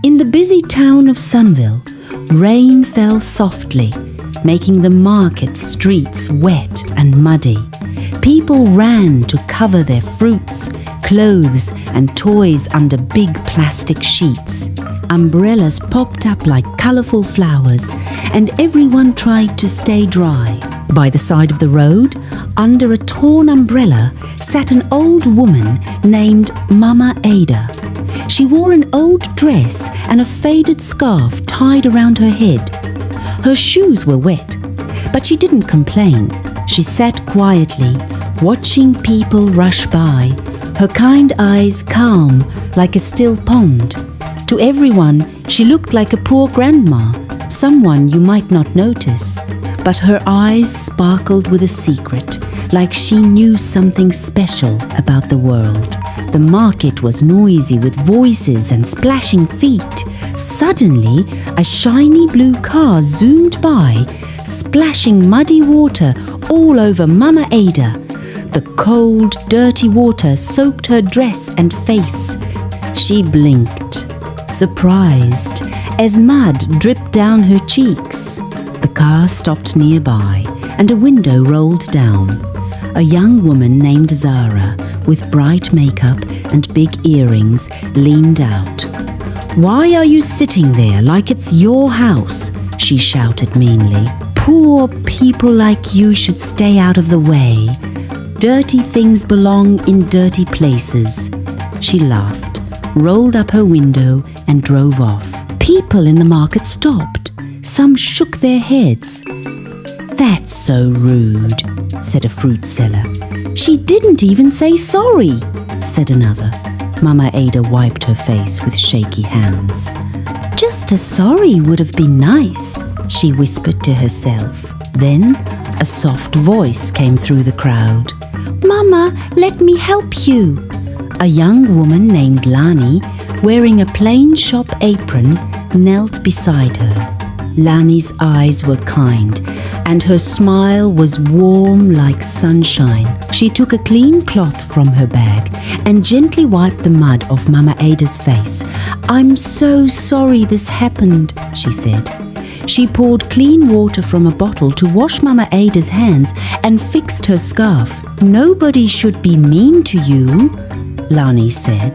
In the busy town of Sunville, rain fell softly, making the market streets wet and muddy. People ran to cover their fruits, clothes, and toys under big plastic sheets. Umbrellas popped up like colourful flowers, and everyone tried to stay dry. By the side of the road, under a torn umbrella, sat an old woman named Mama Ada. She wore an old dress and a faded scarf tied around her head. Her shoes were wet, but she didn't complain. She sat quietly, watching people rush by, her kind eyes calm like a still pond. To everyone, she looked like a poor grandma, someone you might not notice. But her eyes sparkled with a secret, like she knew something special about the world. The market was noisy with voices and splashing feet. Suddenly, a shiny blue car zoomed by, splashing muddy water all over Mama Ada. The cold, dirty water soaked her dress and face. She blinked, surprised, as mud dripped down her cheeks. The car stopped nearby, and a window rolled down. A young woman named Zara, with bright makeup and big earrings, leaned out. "Why are you sitting there like it's your house?" she shouted meanly. "Poor people like you should stay out of the way. Dirty things belong in dirty places." She laughed, rolled up her window, and drove off. People in the market stopped. Some shook their heads. "That's so rude," said a fruit seller. "She didn't even say sorry," said another. Mama Ada wiped her face with shaky hands. "Just a sorry would have been nice," she whispered to herself. Then a soft voice came through the crowd. "Mama, let me help you." A young woman named Lani, wearing a plain shop apron, knelt beside her. Lani's eyes were kind, and her smile was warm like sunshine. She took a clean cloth from her bag and gently wiped the mud off Mama Ada's face. "I'm so sorry this happened," she said. She poured clean water from a bottle to wash Mama Ada's hands and fixed her scarf. "Nobody should be mean to you," Lani said,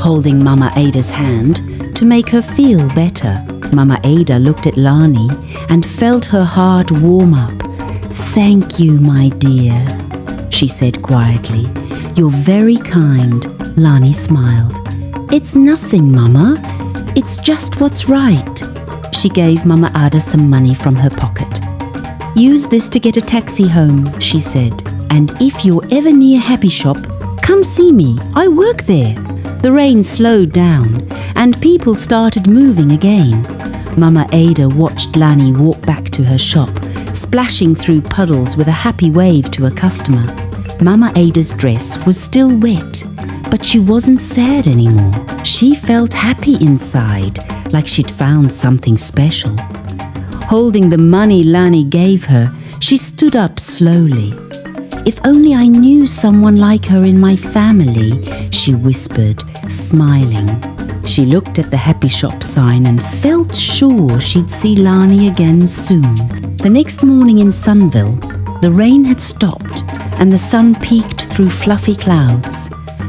holding Mama Ada's hand to make her feel better. Mama Ada looked at Lani and felt her heart warm up. "Thank you, my dear," she said quietly. "You're very kind," Lani smiled. "It's nothing, Mama. It's just what's right." She gave Mama Ada some money from her pocket. "Use this to get a taxi home," she said. "And if you're ever near Happy Shop, come see me. I work there." The rain slowed down, and people started moving again. Mama Ada watched Lani walk back to her shop, splashing through puddles with a happy wave to a customer. Mama Ada's dress was still wet, but she wasn't sad anymore. She felt happy inside, like she'd found something special. Holding the money Lani gave her, she stood up slowly. "If only I knew someone like her in my family," she whispered, smiling. She looked at the Happy Shop sign and felt sure she'd see Lani again soon. The next morning in Sunville, the rain had stopped and the sun peeked through fluffy clouds.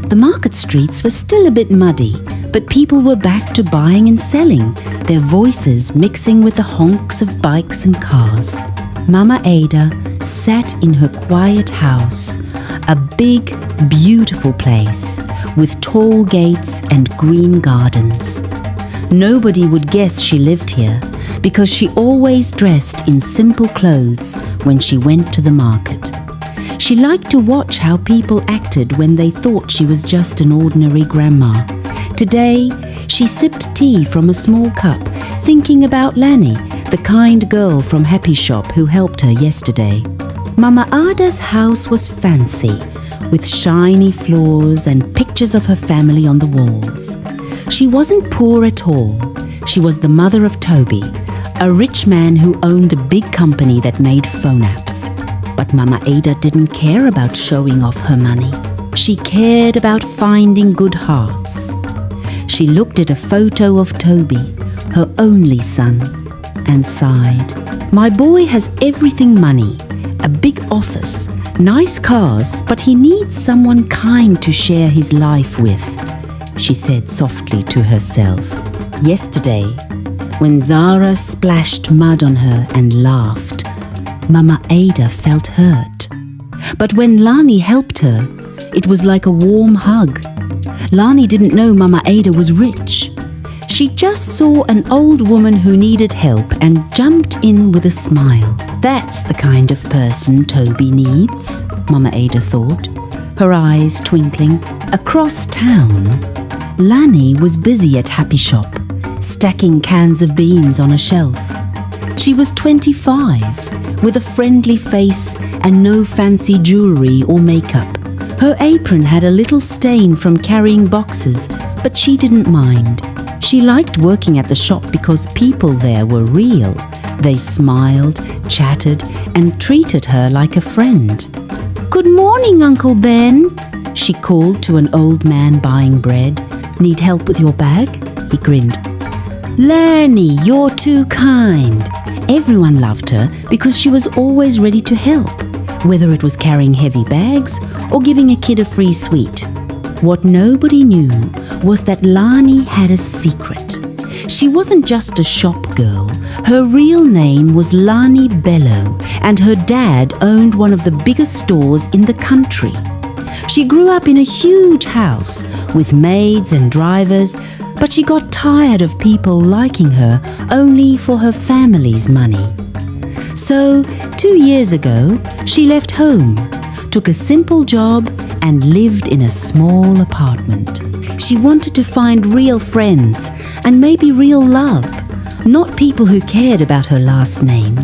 The market streets were still a bit muddy, but people were back to buying and selling, their voices mixing with the honks of bikes and cars. Mama Ada sat in her quiet house, a big, beautiful place with tall gates and green gardens. Nobody would guess she lived here because she always dressed in simple clothes when she went to the market. She liked to watch how people acted when they thought she was just an ordinary grandma. Today, she sipped tea from a small cup, thinking about Lani, the kind girl from Happy Shop who helped her yesterday. Mama Ada's house was fancy, with shiny floors and pictures of her family on the walls. She wasn't poor at all. She was the mother of Toby, a rich man who owned a big company that made phone apps. But Mama Ada didn't care about showing off her money. She cared about finding good hearts. She looked at a photo of Toby, her only son, and sighed. "My boy has everything money, a big office, nice cars, but he needs someone kind to share his life with," she said softly to herself. Yesterday, when Zara splashed mud on her and laughed, Mama Ada felt hurt. But when Lani helped her, it was like a warm hug. Lani didn't know Mama Ada was rich. She just saw an old woman who needed help and jumped in with a smile. That's the kind of person Toby needs, Mama Ada thought, her eyes twinkling. Across town, Lani was busy at Happy Shop, stacking cans of beans on a shelf. She was 25, with a friendly face and no fancy jewelry or makeup. Her apron had a little stain from carrying boxes, but she didn't mind. She liked working at the shop because people there were real. They smiled, chatted, and treated her like a friend. "Good morning, Uncle Ben," she called to an old man buying bread. "Need help with your bag?" He grinned. "Lani, you're too kind." Everyone loved her because she was always ready to help, whether it was carrying heavy bags or giving a kid a free sweet. What nobody knew was that Lani had a secret. She wasn't just a shop girl. Her real name was Lani Bello, and her dad owned one of the biggest stores in the country. She grew up in a huge house with maids and drivers, but she got tired of people liking her only for her family's money. So, 2 years ago, she left home, took a simple job, and lived in a small apartment. She wanted to find real friends and maybe real love, not people who cared about her last name.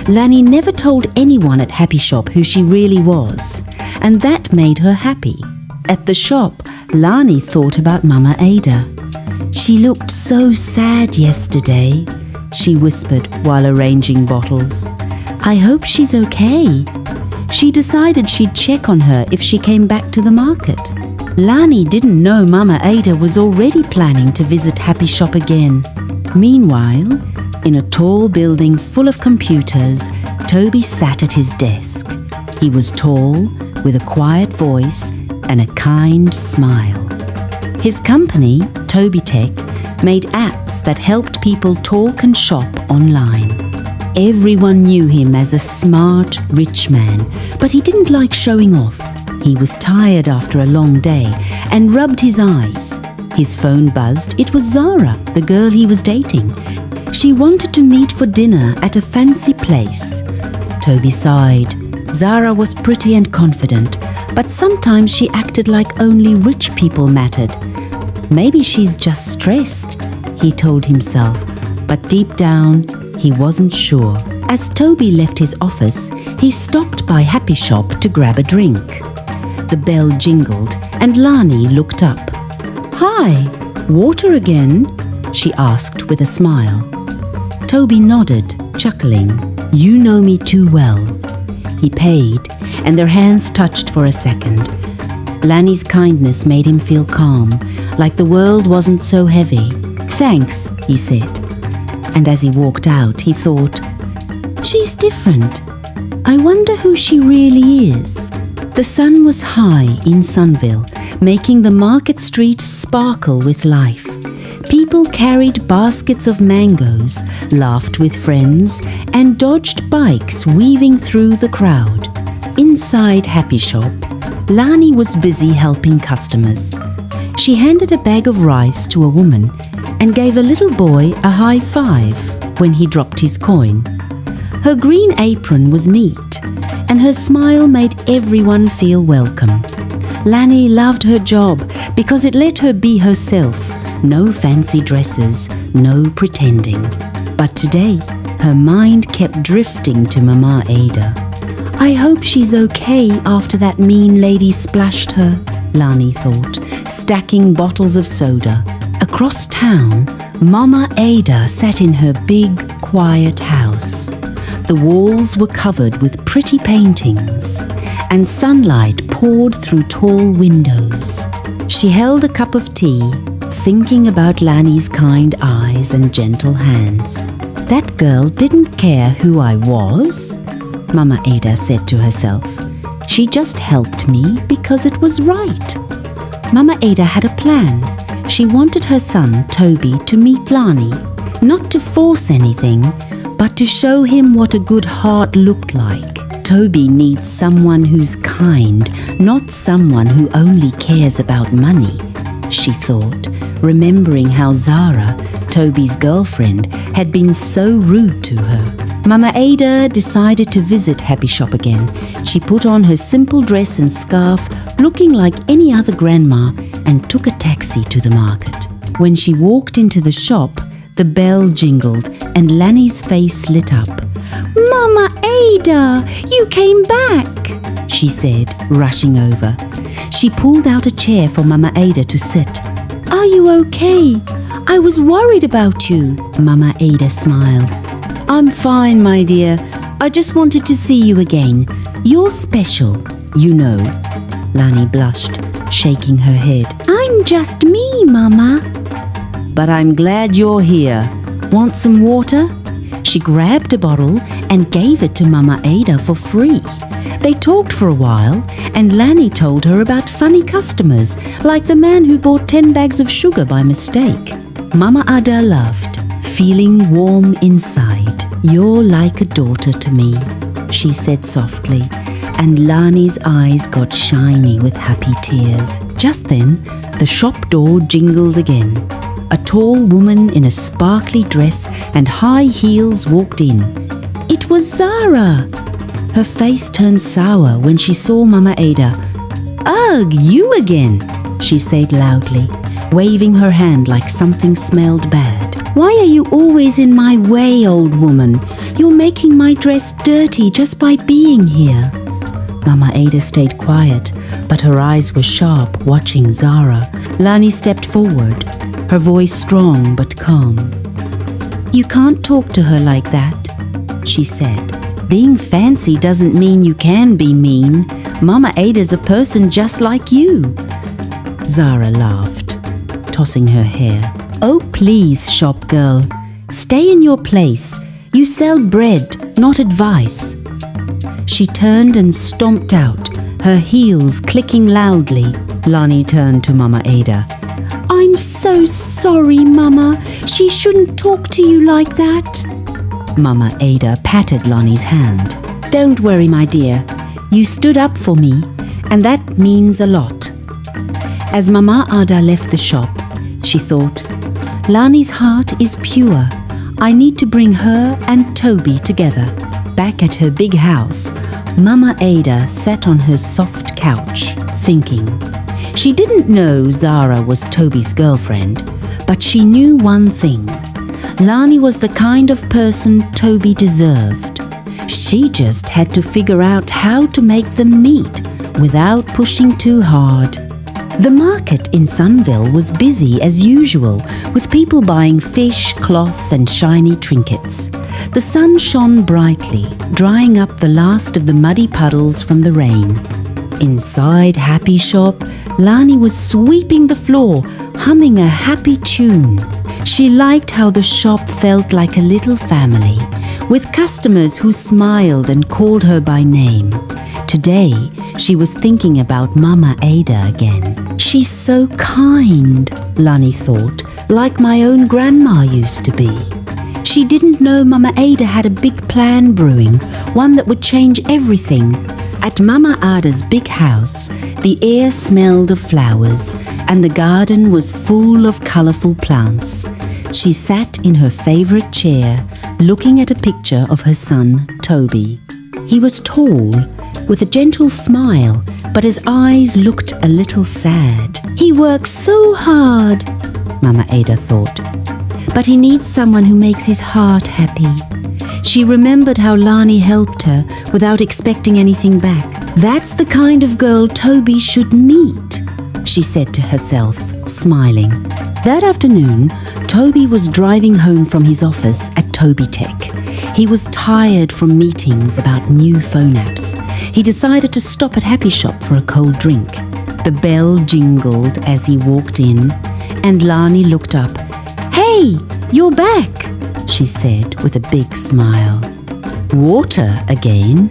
Lani never told anyone at Happy Shop who she really was, and that made her happy. At the shop, Lani thought about Mama Ada. "She looked so sad yesterday," she whispered while arranging bottles. "I hope she's okay." She decided she'd check on her if she came back to the market. Lani didn't know Mama Ada was already planning to visit Happy Shop again. Meanwhile, in a tall building full of computers, Toby sat at his desk. He was tall, with a quiet voice and a kind smile. His company, Toby Tech, made apps that helped people talk and shop online. Everyone knew him as a smart, rich man, but he didn't like showing off. He was tired after a long day and rubbed his eyes. His phone buzzed. It was Zara, the girl he was dating. She wanted to meet for dinner at a fancy place. Toby sighed. Zara was pretty and confident, but sometimes she acted like only rich people mattered. Maybe she's just stressed, he told himself, but deep down, he wasn't sure. As Toby left his office, he stopped by Happy Shop to grab a drink. The bell jingled and Lani looked up. "Hi, water again?" she asked with a smile. Toby nodded, chuckling. "You know me too well." He paid, and their hands touched for a second. Lani's kindness made him feel calm, like the world wasn't so heavy. "Thanks," he said. And as he walked out, he thought, "She's different. I wonder who she really is." The sun was high in Sunville, making the market street sparkle with life. People carried baskets of mangoes, laughed with friends, and dodged bikes weaving through the crowd. Inside Happy Shop, Lani was busy helping customers. She handed a bag of rice to a woman and gave a little boy a high five when he dropped his coin. Her green apron was neat, and her smile made everyone feel welcome. Lani loved her job because it let her be herself. No fancy dresses, no pretending. But today, her mind kept drifting to Mama Ada. "I hope she's okay after that mean lady splashed her," Lani thought, stacking bottles of soda. Across town, Mama Ada sat in her big, quiet house. The walls were covered with pretty paintings, and sunlight poured through tall windows. She held a cup of tea, thinking about Lanny's kind eyes and gentle hands. That girl didn't care who I was, Mama Ada said to herself. She just helped me because it was right. Mama Ada had a plan. She wanted her son, Toby, to meet Lani, not to force anything, but to show him what a good heart looked like. Toby needs someone who's kind, not someone who only cares about money, she thought, remembering how Zara, Toby's girlfriend, had been so rude to her. Mama Ada decided to visit Happy Shop again. She put on her simple dress and scarf, looking like any other grandma, and took a taxi to the market. When she walked into the shop, the bell jingled and Lanny's face lit up. "Mama Ada, you came back," she said, rushing over. She pulled out a chair for Mama Ada to sit. "Are you okay? I was worried about you," Mama Ada smiled. "I'm fine, my dear. I just wanted to see you again. You're special, you know." Lani blushed, shaking her head. "I'm just me, Mama." "But I'm glad you're here. Want some water?" She grabbed a bottle and gave it to Mama Ada for free. They talked for a while, and Lani told her about funny customers, like the man who bought 10 bags of sugar by mistake. Mama Ada laughed, feeling warm inside. "You're like a daughter to me," she said softly, and Lani's eyes got shiny with happy tears. Just then, the shop door jingled again. A tall woman in a sparkly dress and high heels walked in. It was Zara! Her face turned sour when she saw Mama Ada. "Ugh, you again," she said loudly, waving her hand like something smelled bad. "Why are you always in my way, old woman? You're making my dress dirty just by being here." Mama Ada stayed quiet, but her eyes were sharp, watching Zara. Lani stepped forward, her voice strong but calm. "You can't talk to her like that," she said. "Being fancy doesn't mean you can be mean. Mama Ada's a person just like you." Zara laughed, tossing her hair. "Oh, please, shop girl. Stay in your place. You sell bread, not advice." She turned and stomped out, her heels clicking loudly. Lani turned to Mama Ada. "I'm so sorry, Mama. She shouldn't talk to you like that." Mama Ada patted Lani's hand. "Don't worry, my dear. You stood up for me, and that means a lot." As Mama Ada left the shop, she thought, "Lani's heart is pure. I need to bring her and Toby together." Back at her big house, Mama Ada sat on her soft couch, thinking. She didn't know Zara was Toby's girlfriend, but she knew one thing. Lani was the kind of person Toby deserved. She just had to figure out how to make them meet without pushing too hard. The market in Sunville was busy as usual, with people buying fish, cloth, and shiny trinkets. The sun shone brightly, drying up the last of the muddy puddles from the rain. Inside Happy Shop, Lani was sweeping the floor, humming a happy tune. She liked how the shop felt like a little family, with customers who smiled and called her by name. Today, she was thinking about Mama Ada again. "She's so kind," Lani thought, "like my own grandma used to be." She didn't know Mama Ada had a big plan brewing, one that would change everything. At Mama Ada's big house, the air smelled of flowers, and the garden was full of colorful plants. She sat in her favorite chair, looking at a picture of her son, Toby. He was tall, with a gentle smile, but his eyes looked a little sad. "He works so hard," Mama Ada thought. "But he needs someone who makes his heart happy." She remembered how Lani helped her without expecting anything back. "That's the kind of girl Toby should meet," she said to herself, smiling. That afternoon, Toby was driving home from his office at Toby Tech. He was tired from meetings about new phone apps. He decided to stop at Happy Shop for a cold drink. The bell jingled as he walked in, and Lani looked up. "Hey, you're back," she said with a big smile. "Water again?"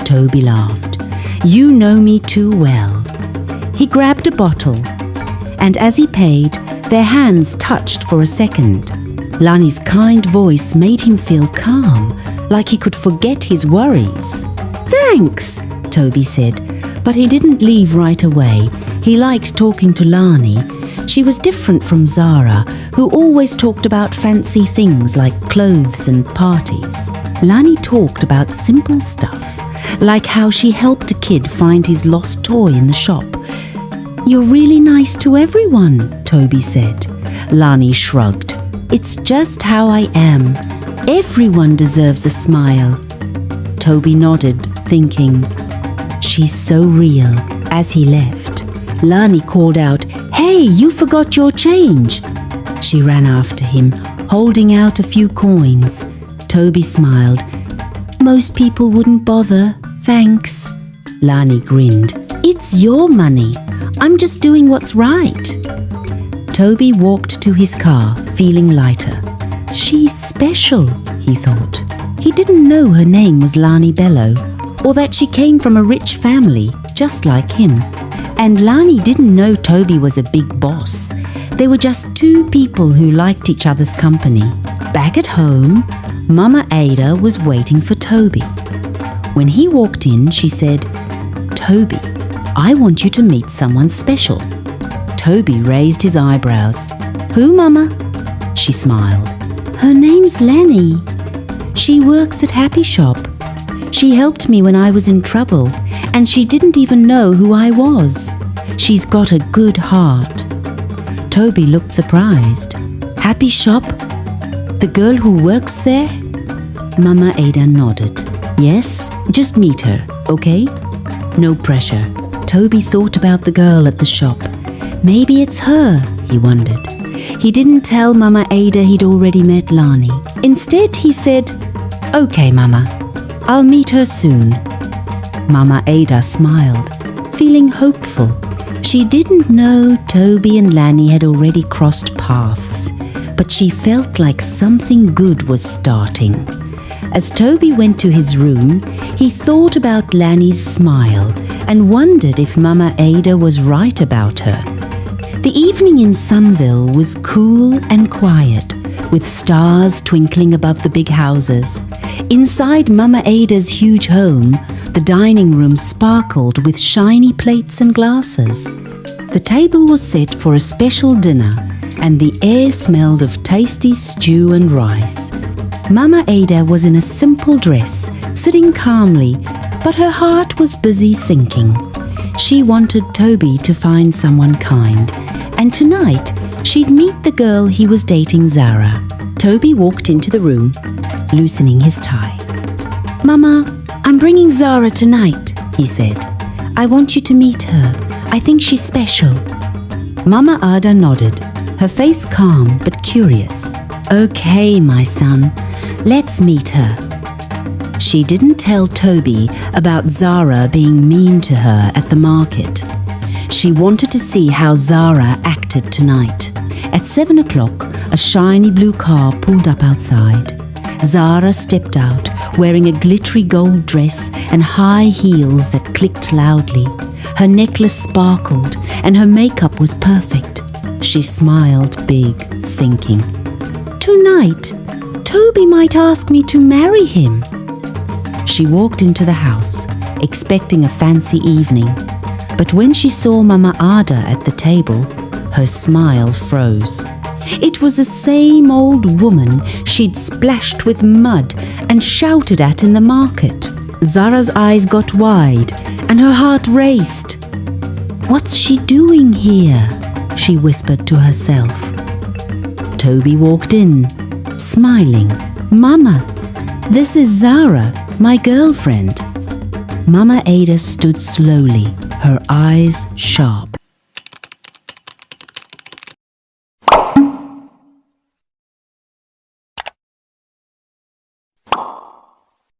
Toby laughed. "You know me too well." He grabbed a bottle, and as he paid, their hands touched for a second. Lani's kind voice made him feel calm, like he could forget his worries. "Thanks," Toby said, but he didn't leave right away. He liked talking to Lani. She was different from Zara, who always talked about fancy things like clothes and parties. Lani talked about simple stuff, like how she helped a kid find his lost toy in the shop. "You're really nice to everyone," Toby said. Lani shrugged. "It's just how I am. Everyone deserves a smile." Toby nodded, thinking, "She's so real." As he left, Lani called out, "Hey, you forgot your change." She ran after him, holding out a few coins. Toby smiled. "Most people wouldn't bother, thanks." Lani grinned. "It's your money. I'm just doing what's right." Toby walked to his car, feeling lighter. "She's special," he thought. He didn't know her name was Lani Bello, or that she came from a rich family, just like him. And Lani didn't know Toby was a big boss. They were just two people who liked each other's company. Back at home, Mama Ada was waiting for Toby. When he walked in, she said, "Toby, I want you to meet someone special." Toby raised his eyebrows. "Who, Mama?" She smiled. "Her name's Lenny. She works at Happy Shop. She helped me when I was in trouble, and she didn't even know who I was. She's got a good heart." Toby looked surprised. "Happy Shop? The girl who works there?" Mama Ada nodded. "Yes, just meet her, okay? No pressure." Toby thought about the girl at the shop. Maybe it's her, he wondered. He didn't tell Mama Ada he'd already met Lani. Instead, he said, "Okay, Mama, I'll meet her soon." Mama Ada smiled, feeling hopeful. She didn't know Toby and Lani had already crossed paths, but she felt like something good was starting. As Toby went to his room, he thought about Lani's smile and wondered if Mama Ada was right about her. The evening in Sunville was cool and quiet, with stars twinkling above the big houses. Inside Mama Ada's huge home, the dining room sparkled with shiny plates and glasses. The table was set for a special dinner, and the air smelled of tasty stew and rice. Mama Ada was in a simple dress, sitting calmly, but her heart was busy thinking. She wanted Toby to find someone kind, and tonight she'd meet the girl he was dating, Zara. Toby walked into the room, loosening his tie. "Mama, I'm bringing Zara tonight," he said. "I want you to meet her. I think she's special." Mama Ada nodded, her face calm but curious. "Okay, my son, let's meet her." She didn't tell Toby about Zara being mean to her at the market. She wanted to see how Zara acted tonight. At 7 o'clock, a shiny blue car pulled up outside. Zara stepped out, wearing a glittery gold dress and high heels that clicked loudly. Her necklace sparkled, and her makeup was perfect. She smiled big, thinking, "Tonight, Toby might ask me to marry him." She walked into the house, expecting a fancy evening. But when she saw Mama Ada at the table, her smile froze. It was the same old woman she'd splashed with mud and shouted at in the market. Zara's eyes got wide and her heart raced. "What's she doing here?" she whispered to herself. Toby walked in, smiling. "Mama, this is Zara, my girlfriend." Mama Ada stood slowly, her eyes sharp.